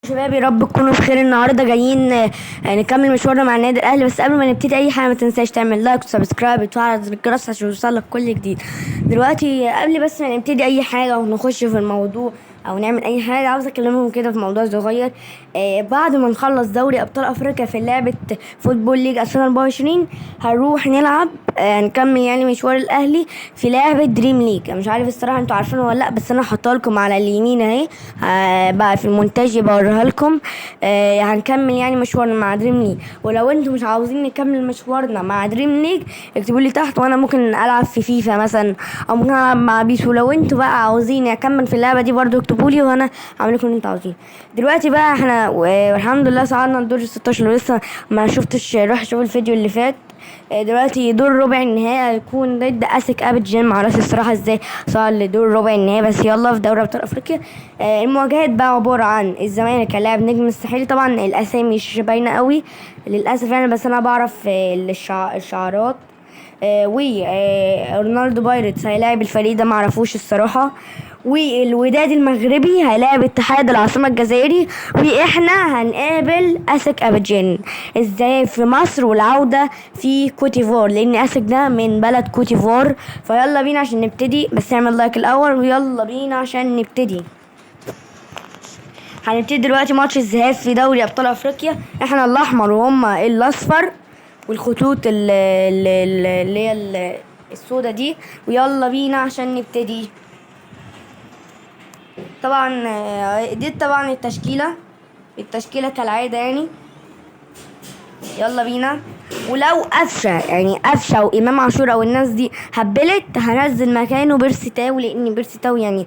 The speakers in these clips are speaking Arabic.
شباب، يا رب تكونوا بخير. النهارده جايين نكمل مشوارنا مع النادي الاهلي. بس قبل ما نبتدي اي حاجه ما تنساش تعمل لايك وسبسكرايب وتفعل زر الجرس عشان يوصلك كل جديد. دلوقتي قبل بس ما نبتدي اي حاجه ونخش في الموضوع او نعمل اي حاجه، عاوز اكلمهم كده في موضوع صغير. بعد ما نخلص دوري ابطال افريقيا في لعبه فوتبول ليج 2024 هنروح نلعب، نكمل يعني مشوار الاهلي في لعبه دريم ليج. مش عارف الصراحه انتوا عارفينها ولا لا، بس انا هحطها لكم على اليمين اهي. بقى في المونتاج بوريها لكم. هنكمل يعني مشوارنا مع دريم ليج. ولو انتوا مش عاوزين نكمل مشوارنا مع دريم ليج اكتبوا لي تحت، وانا ممكن العب في فيفا مثلا او ممكن العب مع بيس. ولو انتوا بقى عاوزين اكمل في اللعبه دي برضو اكتبوا لي وانا هعمل لكم اللي انتوا عاوزينه. دلوقتي بقى احنا والحمد لله صعدنا لدور 16 ولسه ما شفتش. روح شوف الفيديو اللي فات. دلوقتي دور ربع النهائي هيكون ضد اسك ابيجان. معرفش الصراحه ازاي صعد لدور ربع النهائي، بس يلا في دوري ابطال افريقيا. المواجهات بقى عباره عن الزمالك هيلاعب نجم الساحلي. طبعا الاسامي مش باينه قوي للاسف يعني، بس انا بعرف الشعارات. ورونالدو بايرتس هيلاعب الفريق ده معرفوش الصراحه. والوداد المغربي هيلاعب اتحاد العاصمة الجزائري. واحنا هنقابل اسك ابيجان ازاي في مصر، والعودة في كوتيفور لان اسك ده من بلد كوتيفور. فيلا بينا عشان نبتدي، بس اعمل لايك الاول ويلا بينا عشان نبتدي. هنبتدي دلوقتي ماتش الذهاب في دوري ابطال افريقيا. احنا الاحمر وهم الاصفر، والخطوط اللي هي السودا دي. ويلا بينا عشان نبتدي. طبعا دي طبعا التشكيلة كالعادة يعني. يلا بينا. ولو قفشة وإمام عاشور أو الناس دي هبلت هنزل مكانه بيرسي تاو، لأن بيرسي تاو يعني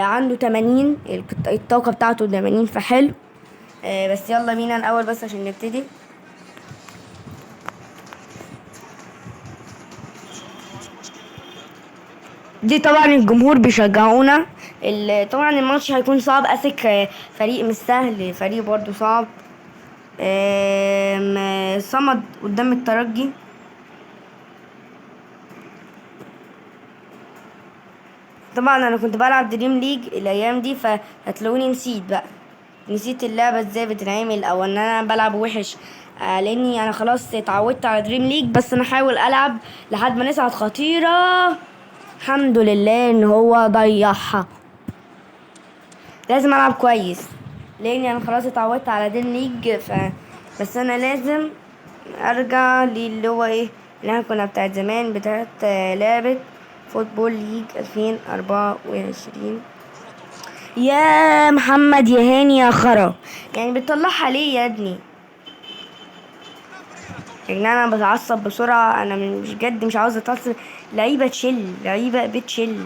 عنده 80 الطاقة بتاعته 80 فحلو. بس يلا بينا الأول بس عشان نبتدي. دي طبعا الجمهور بيشجعونا. طبعا الماتش هيكون صعب. اسك فريق مش سهل، فريق برضو صعب. صمد قدام الترجي. طبعا انا كنت بلعب دريم ليج الايام دي، فهتلاقوني نسيت اللعبه ازاي بتتعمل او ان انا بلعب وحش. لاني انا خلاص اتعودت على دريم ليج، بس انا احاول العب لحد ما نصعد خطيره. الحمد لله ان هو ضيعها. لازم العب كويس لاني انا خلاص اتعودت على دريم ليج. بس انا لازم ارجع للي هو ايه اللي احنا كنا بتاعت زمان، بتاعت لعبة فوتبول ليج 2024. يا محمد يا هاني يا خرا، يعني بتطلعها ليه يا ابني؟ يعني انا بتعصب بسرعة، انا مش جد مش عاوزة اتعصب. لعيبة بتشل.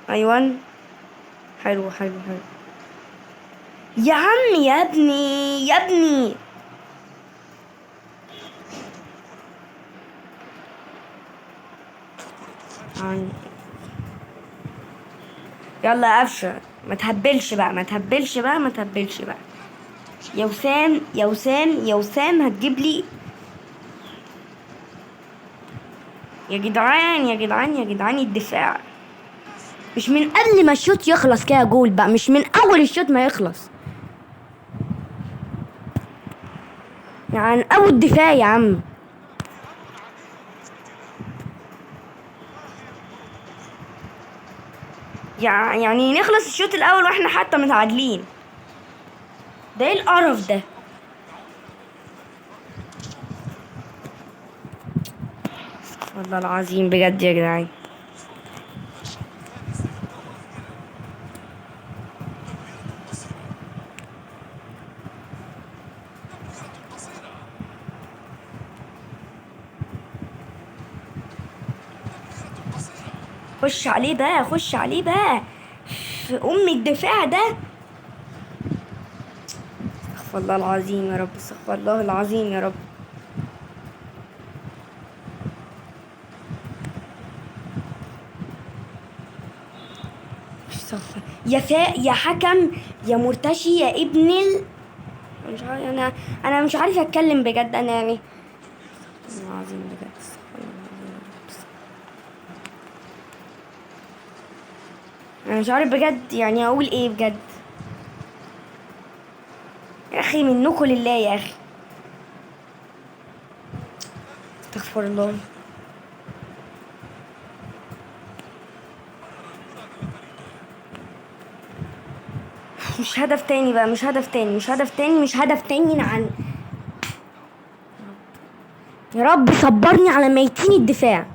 ايوان. حلو حلو حلو. يا عم يا ابني يا ابني. عن- يلا يا قفشه، ما تهبلش بقى. يا وسام يا وسام يا وسام هتجيب لي. يا جدعان يا جدعان يا جدعان، الدفاع مش من قبل ما الشوط يخلص كده جول بقى، مش من اول الشوط ما يخلص. يعني اول دفاع يا عم. يعني نخلص الشوط الاول واحنا حتى متعادلين. ده ايه القرف ده؟ والله العظيم بجد يا جدعان. خش عليه بقى، خش عليه بقى في ام الدفاع ده. استغفر الله العظيم يا رب، استغفر الله العظيم يا رب. استغفر يا حكم يا مرتشي يا ابن مش عارف انا مش عارف اتكلم بجد انا يعني. استغفر الله العظيم بجد، استغفر الله العظيم يا رب. انا مش عارف بجد يعني اقول ايه بجد. يا اخي منكم لله يا اخي. استغفر الله. مش هدف تاني بقى، مش هدف تاني، مش هدف تاني، مش هدف تاني عن. يا رب صبرني على ميتين الدفاع.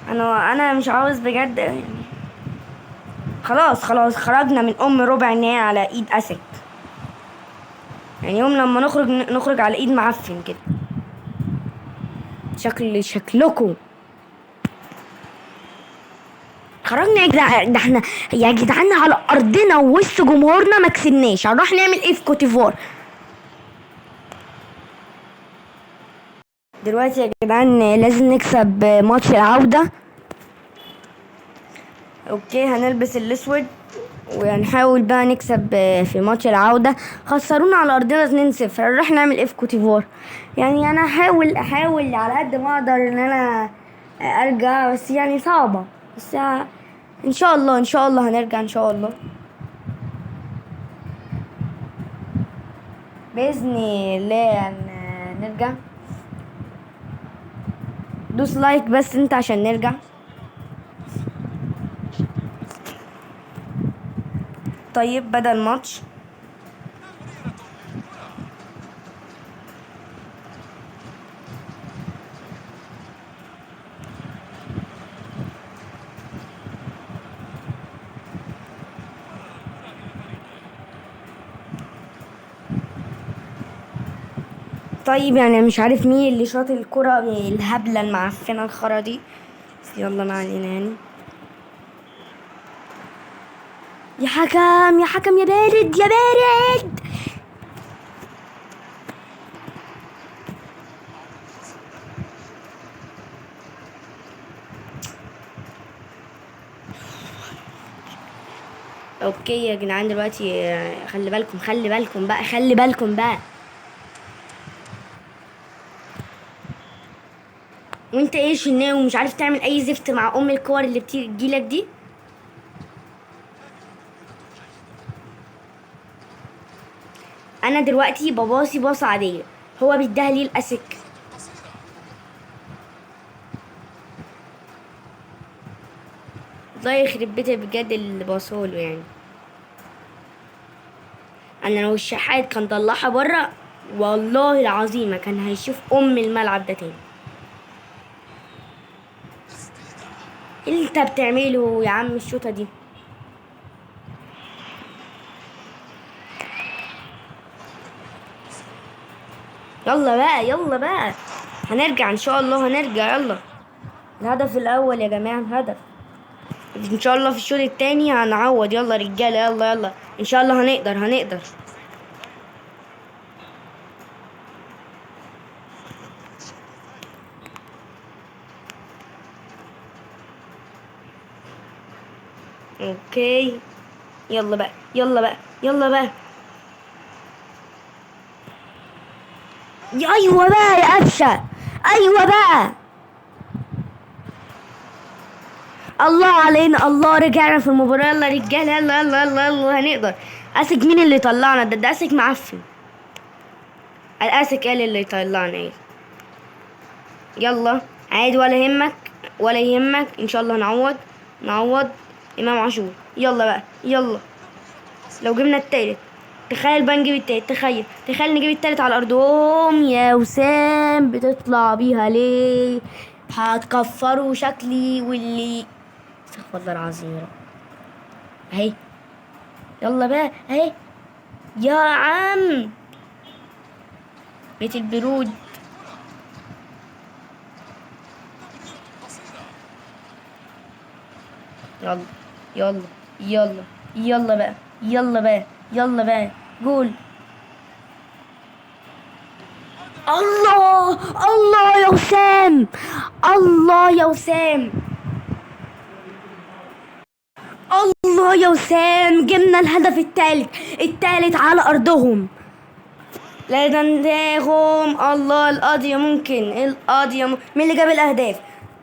انا مش عاوز بجد يعني. خلاص خلاص خرجنا من ربع النهائي على ايد اسد. يعني يوم لما نخرج على ايد معفن كده. شكلكم خرجنا يا جدعان. ده احنا يا جدعان على ارضنا ووسط جمهورنا ما كسبناش. هنروح نعمل ايه في كوتيفوار دلوقتي يا جدعان؟ لازم نكسب ماتش العودة. اوكي هنلبس الاسود وهنحاول بقى نكسب في ماتش العودة. خسرونا على ارضنا 2-0. هنروح نعمل ايه في كوتيفوار؟ يعني انا احاول على قد ما اقدر ان انا ارجع، بس يعني صعبة. بس ان شاء الله ان شاء الله هنرجع ان شاء الله باذن الله نرجع. دوس لايك بس انت عشان نرجع. طيب بدل ماتش. طيب يعني مش عارف مين اللي شاط الكرة الهبلة المعفنة الخرا دي، بس يلا ما علينا يعني. يا حكم يا حكم يا بارد يا بارد. اوكي يا جدعان دلوقتي خلي بالكم خلي بالكم بقى خلي بالكم بقى. وانت ايه شناوي ومش عارف تعمل اي زفت مع الكور اللي بتجيلك دي. انا دلوقتي بباصي باصة عادية، هو بيديها لي الاسك. الله يخرب بيتي بجد اللي باصوله يعني. انا لو الشحات كان طلعها بره والله العظيم ما كان هيشوف الملعب ده تاني. ايه اللي انت بتعمله يا عم الشوطه دي؟ يلا بقى يلا بقى. هنرجع ان شاء الله هنرجع يلا. الهدف الاول يا جماعه هدف. ان شاء الله في الشوط التاني هنعوض. يلا رجاله يلا يلا ان شاء الله هنقدر. اوكي يلا بقى يلا بقى يلا بقى. ايوه بقى يا قفشه. ايوه بقى. الله علينا الله رجعنا في المباراة. يلا رجاله يلا يلا يلا يلا هنقدر. اسك مين اللي طلعنا ده اسك معفن. الاسك قال اللي يطلعنا ايه. يلا عادي ولا يهمك ولا يهمك ان شاء الله نعوض. امام عاشور يلا بقى يلا. لو جبنا التالت تخيل بقى نجيب التالت. تخيل نجيب التالت على ارضهم. يا وسام بتطلع بيها ليه؟ هتكفروا شكلي واللي استغفر الله العظيم يا رب. اهي يلا بقى اهي يا عم. بيت البرود. يلا يلا يلا يلا بقى يلا بقى يلا بقى. جول. الله الله يا وسام. الله يا وسام. الله يا وسام جبنا الهدف الثالث على ارضهم. لا تنتههم. الله القاضية ممكن مين اللي جاب الأهداف؟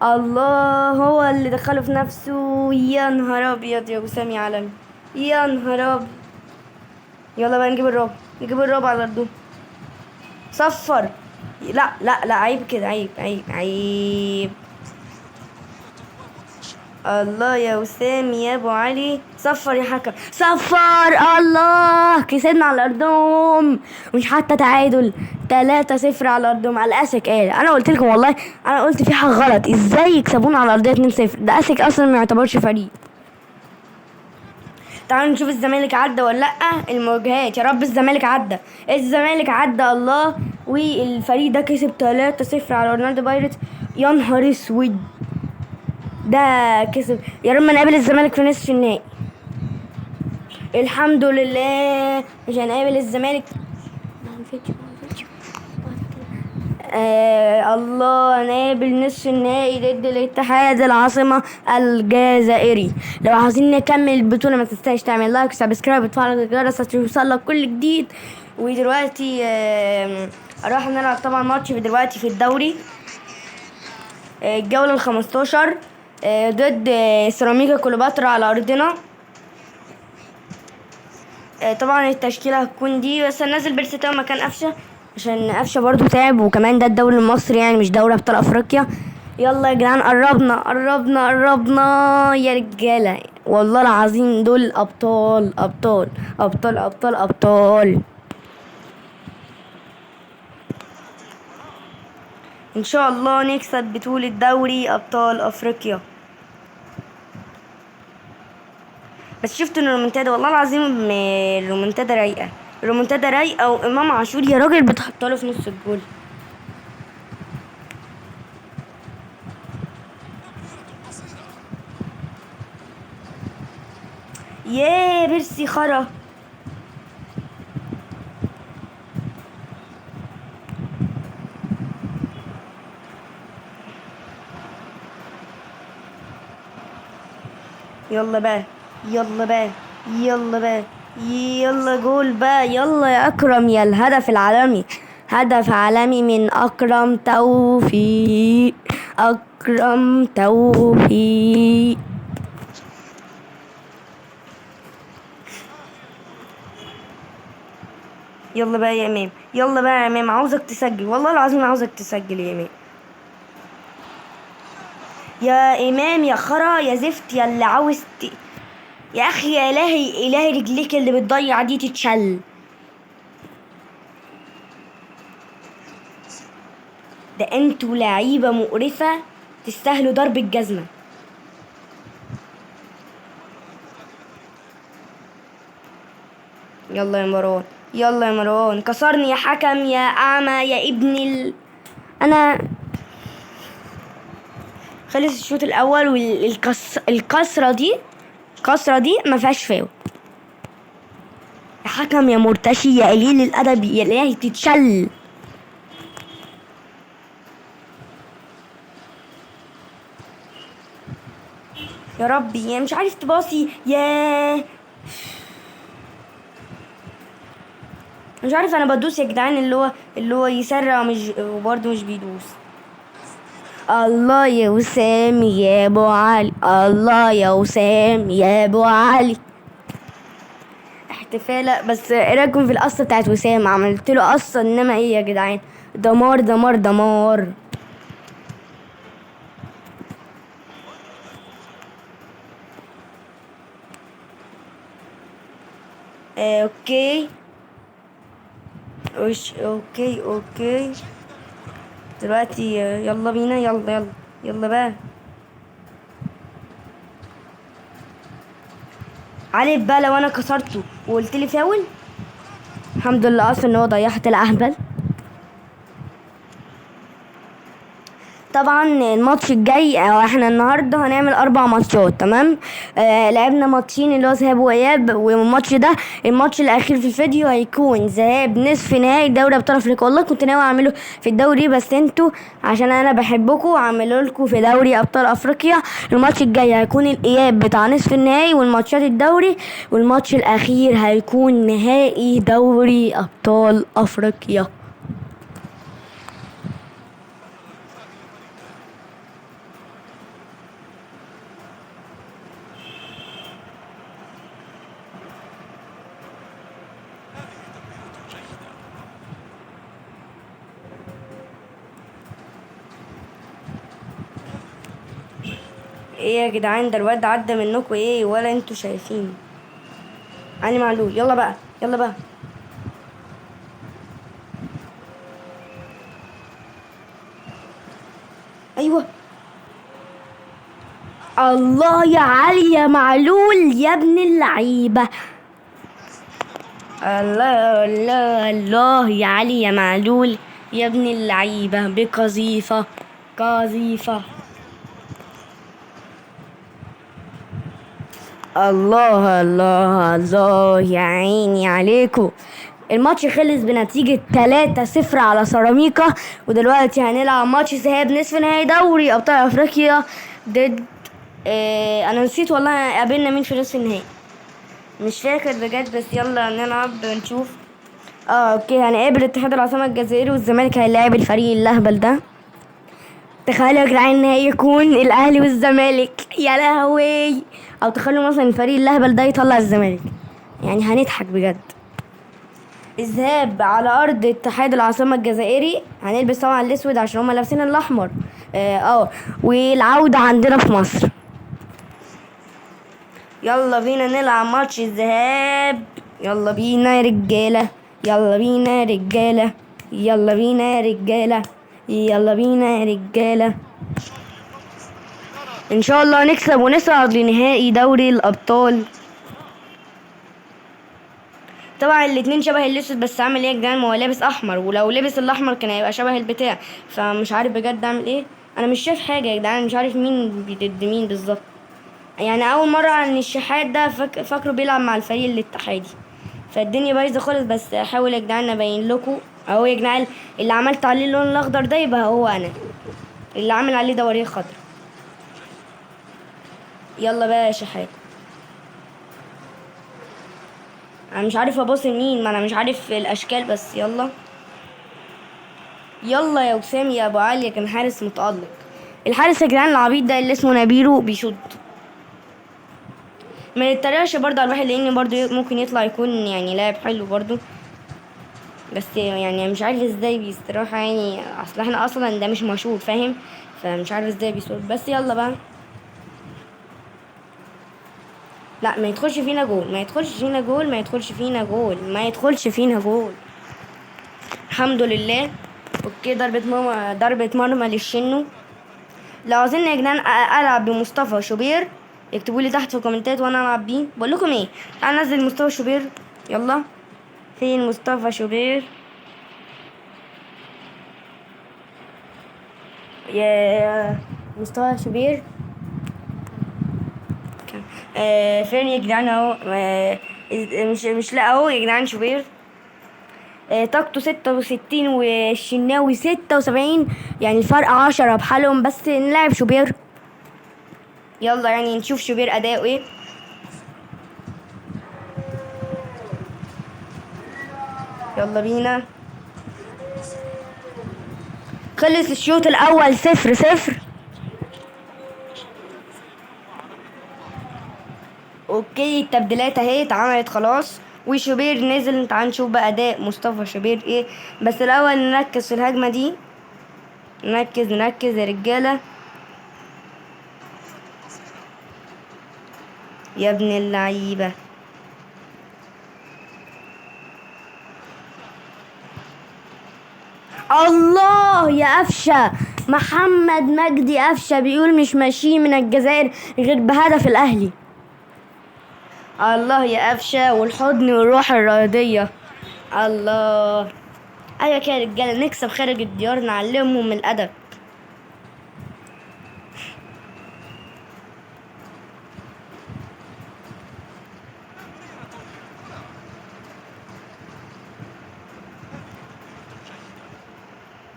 الله هو اللي دخله في نفسه. يا نهار أبيض يا وسام يا عالمي، يا نهار أبيض. يلا بقى نجيب الرابع على الأرض. صفر. لا لا لا، عيب كده، عيب عيب عيب. الله يا وسام يا ابو علي، صفر يا حكم، صفر. الله كسبنا على ارضهم، مش حتى تعادل. 3-0 على ارضهم، على اسك. ايه انا قلت لكم والله، انا قلت في حاجه غلط. ازاي يكسبونا على ارضيه 2-0؟ ده اسك اصلا ما يعتبرش فريق. تعالوا نشوف الزمالك عدى ولا لا. المواجهات، يا رب الزمالك عدى. الزمالك عدى الله. والفريق ده كسب 3-0 على اورلاندو بايرتس. يا نهار اسود، ده كسب. يا رب ما نقابل الزمالك في نصف النهائي. الحمد لله مش هنقابل الزمالك. الله، نقابل نصف النهائي ضد الاتحاد العاصمة الجزائري. لو عاوزين نكمل البطولة ما تنساش تعمل لايك وسبسكرايب وتفعل الجرس عشان يوصلك كل جديد. ودلوقتي راح نلعب طبعا ماتش دلوقتي في الدوري، الجولة 15 ضد سيراميكا كليوباترا على أرضنا. طبعا التشكيلة هتكون دي، بس هننزل بيرسي مكان قفشة عشان قفشة برضو تعب، وكمان ده الدوري المصري يعني مش دوري أبطال أفريقيا. يلا يا جدعان، قربنا يا رجالة، والله العظيم دول أبطال أبطال أبطال أبطال أبطال. إن شاء الله نكسب بطولة دوري أبطال أفريقيا. بس شفتوا الرومنتادا، والله العظيم الرومنتادا رايقة وإمام عاشور يا راجل بتحطله في نص الجول. ياه بيرسي خرا. يلا بقى يلا جول بقى، يلا يا أكرم، يا الهدف العالمي، هدف عالمي من أكرم توفيق. يلا بقى يا إمام، عاوزك تسجل، والله العظيم عاوزك تسجل يا إمام. يا إمام يا خرا يا زفت، يا اللي يا أخي، يا إلهي رجليك اللي بتضيع دي تتشل. ده انتوا لعيبة مقرفة، تستاهلوا ضرب الجزمة. يلا يا مروان، كسرني يا حكم يا أعمى يا ابن أنا. خلص الشوط الأول، والكسرة دي ما فيهاش فاول. يا حكم يا مرتشي يا قليل الأدب، يا إلهي تتشل. يا ربي، يا مش عارف تباصي، يا مش عارف انا بدوس يا جدعان، اللي هو يسرع مش وبرضه مش بيدوس. الله يا وسام يا ابو علي، الله يا وسام يا ابو علي. احتفالة، بس ايه رايكم في القصة بتاعت وسام؟ عملت له قصة، انما ايه يا جدعان، دمار دمار دمار. اوكي اوكي دلوقتي يلا بينا، يلا بقى. عارف بقى لو انا كسرته وقلت لي فاول، الحمد لله اصلا ان هو ضيعت الاهبل. طبعا الماتش الجاي او احنا النهارده هنعمل 4 ماتشات، تمام. لعبنا ماتشين اللي هو ذهاب واياب، والماتش ده الماتش الاخير في الفيديو هيكون ذهاب نصف نهائي دوري ابطال افريقيا. والله كنت ناوي اعمله في الدوري، بس انتوا عشان انا بحبكم اعمله لكم في دوري ابطال افريقيا. الماتش الجاي هيكون الاياب بتاع نصف النهائي والماتشات الدوري، والماتش الاخير هيكون نهائي دوري ابطال افريقيا. ايه يا جدعان، ده الواد عدى منكم ايه ولا انتوا شايفين؟ علي معلول، يلا بقى يلا بقى. ايوه، الله يا علي يا معلول يا ابن اللعيبه. الله الله الله يا علي يا معلول يا ابن اللعيبه بقذيفه قذيفه. الله الله الله يا عيني عليكم. الماتش خلص بنتيجة 3-0 على سيراميكا، ودلوقتي هنلعب ماتش ذهاب نصف نهائي دوري أبطال أفريقيا ضد أنا نسيت والله قابلنا مين في نصف النهائي، مش فاكر بجد، بس يلا نلعب نشوف. اوكي، هنقابل اتحاد العاصمة الجزائري، والزمالك هيلاعب الفريق اللهبل ده. تخيلوا يا جدعان النهائي يكون الاهلي والزمالك، يا لهوي. او تخيلوا مثلا الفريق اللهبل ده يطلع الزمالك، يعني هنضحك بجد. الذهاب على ارض اتحاد العاصمة الجزائري، هنلبس طبعا الاسود عشان هما لابسين الاحمر. والعودة عندنا في مصر. يلا بينا نلعب ماتش الذهاب، يلا بينا يا رجالة، يلا بينا يا رجالة، يلا بينا يا رجالة، يلا بينا يا رجالة. ان شاء الله نكسب ونصعد لنهائي دوري الابطال. طبعا الاتنين شبه الاسود، بس اعمل ايه يا جدعان، ما هو لابس احمر، ولو لبس الاحمر كان هيبقى شبه البتاع، فمش عارف بجد اعمل ايه. انا مش شايف حاجه يا جدعان، مش عارف مين ضد مين بالظبط. يعني اول مره ان الشحات ده فاكره بيلعب مع الفريق الاتحادي، فالدنيا بايظه خالص. بس احاول يا جدعان ابين لكم اهو يا جدعان، اللي عملت عليه اللون الاخضر ده يبقى هو انا اللي عامل عليه دوريه خضرا. يلا بقى يا شحات، انا مش عارف ابص مين، ما انا مش عارف الاشكال، بس يلا يلا يا وسام يا ابو علي، كان حارس متالق. الحارس يا جدعان العبيط ده اللي اسمه نبيرو بيشوط. ما يتريقش برضه على الواحد، لان برضه ممكن يطلع يكون يعني لاعب حلو برضه، بس يعني مش عارف ازاي بيستراحة، يعني اصل احنا اصلا ده مش مشهور فاهم، فمش عارف ازاي بيصوت. بس يلا بقى، لا ما يدخلش فينا جول، ما يدخلش فينا جول، ما يدخلش فينا جول، ما يدخلش فينا جول. الحمد لله. اوكي، ضربة مرمى للشنو. لو عاوزين يا جدعان العب بمصطفى شوبير اكتبوا لي تحت في الكومنتات وانا العب بيه. بقول لكم ايه، تعال ننزل مصطفى شوبير. يلا، فين مصطفى شوبير؟ يا مصطفى شوبير، فين يا جدعان اهو؟ مش لا اهو يا جدعان شوبير. طاقته 66 والشناوي 76، يعني الفرق 10 بحالهم، بس نلعب شوبير. يلا يعني نشوف شوبير اداؤه ايه. يلا بينا. خلص الشوط الاول 0-0. اوكي، التبديلات اهي اتعملت خلاص، وشوبير نزل. تعال نشوف بقى اداء مصطفى شوبير ايه، بس الاول نركز في الهجمه دي، نركز نركز يا رجاله يا ابن اللعيبه. الله يا قفشه، محمد مجدي قفشه بيقول مش ماشيين من الجزائر غير بهدف الاهلي. الله يا قفشه، والحضن والروح الرياضيه. الله. ايوه كده يا رجاله، نكسب خارج الديار، نعلمهم الادب.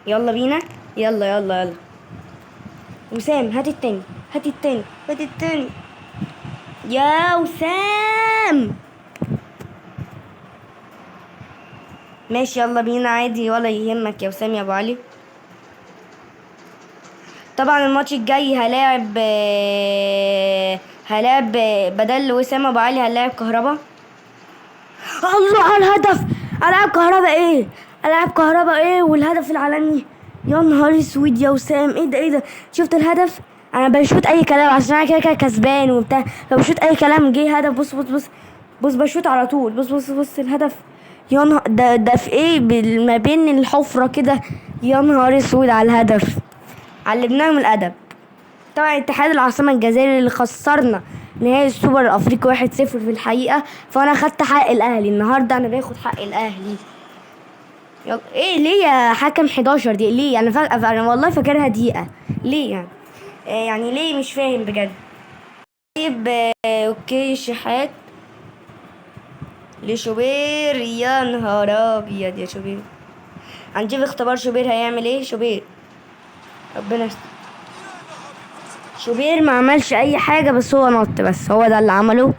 يلا بينا. يلا يلا يلا. وسام هات التاني، هات التاني، هات التاني يا وسام. ماشي يلا بينا عادي ولا يهمك يا وسام يا ابو علي. طبعا الماتش الجاي هلاعب بدل وسام ابو علي هلاعب كهربا. الله على الهدف. العاب كهربا ايه، العاب كهربا ايه والهدف العالمي. يا نهار اسود يا وسام، ايه ده ايه ده. شفت الهدف؟ انا بشوت اي كلام عشان انا كده كده كسبان وبتاع. لو بشوت اي كلام جه هدف. بص بص بص بص بشوت على طول. بص بص بص الهدف. يا نهار ده في ايه ما بين الحفرة كده. يا نهار اسود على الهدف. علمناهم الادب. طبعا اتحاد العاصمة الجزائري اللي خسرنا نهائي السوبر الافريقي 1-0 في الحقيقة. فانا خدت حق الاهلي النهاردة، انا باخد حق الاهلي. يلا ايه ليه يا حكم 11 دقيقة ليه؟ انا والله فاكرها دقيقة. ليه يعني؟ يعني ليه مش فاهم بجد. طيب اوكي شحات لشوبير. يا نهار ابيض يا شوبير. هنجيب اختبار شوبير هيعمل ايه شوبير. ربنا يستر. شوبير ما عملش اي حاجة بس هو نط، بس هو ده اللي عمله.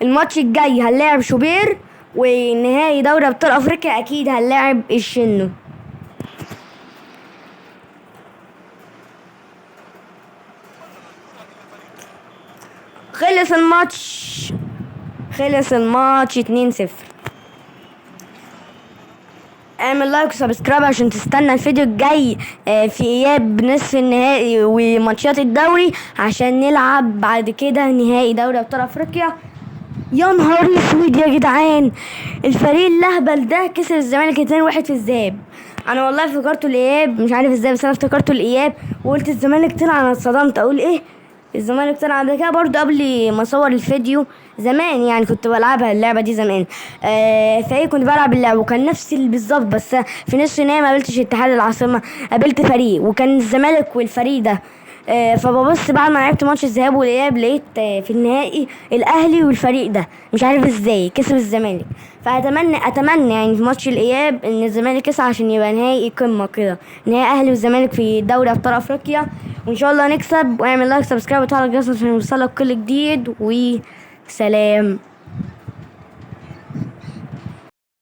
الماتش الجاي هنلاعب شوبير، ونهائي دوري ابطال افريقيا اكيد هنلاعب الشنو. خلص الماتش. خلص الماتش 2-0. اعمل لايك وسبسكرايب عشان تستنى الفيديو الجاي في اياب نصف النهائي وماتشات الدوري عشان نلعب بعد كده نهائي دوري ابطال افريقيا. يا نهار اسود يا جدعان، الفريق اللهبل ده كسب الزمالك 2-1 في الذهاب. انا والله افتكرته الاياب، مش عارف ازاي بس انا افتكرته الاياب وقلت الزمالك طلع. انا اتصدمت اقول ايه الزمالك طلع. قبل كده برضه قبل ما اصور الفيديو زمان يعني كنت بلعبها اللعبه دي زمان. فايه كنت بلعب اللعبه وكان نفس بالظبط، بس في نص النهائي ما قابلتش اتحاد العاصمه، قابلت فريق وكان الزمالك والفريق ده. فببص بعد ما لعبت ماتش الذهاب والاياب لقيت في النهائي الاهلي والفريق ده مش عارف ازاي كسب الزمالك. اتمنى يعني في ماتش الاياب ان الزمالك يسعى عشان يبقى نهائي قمه كده، نهائي اهلي والزمالك في دوري ابطال افريقيا وان شاء الله نكسب. واعمل لايك سبسكرايب وتفعل الجرس عشان يوصلك كل جديد وسلام.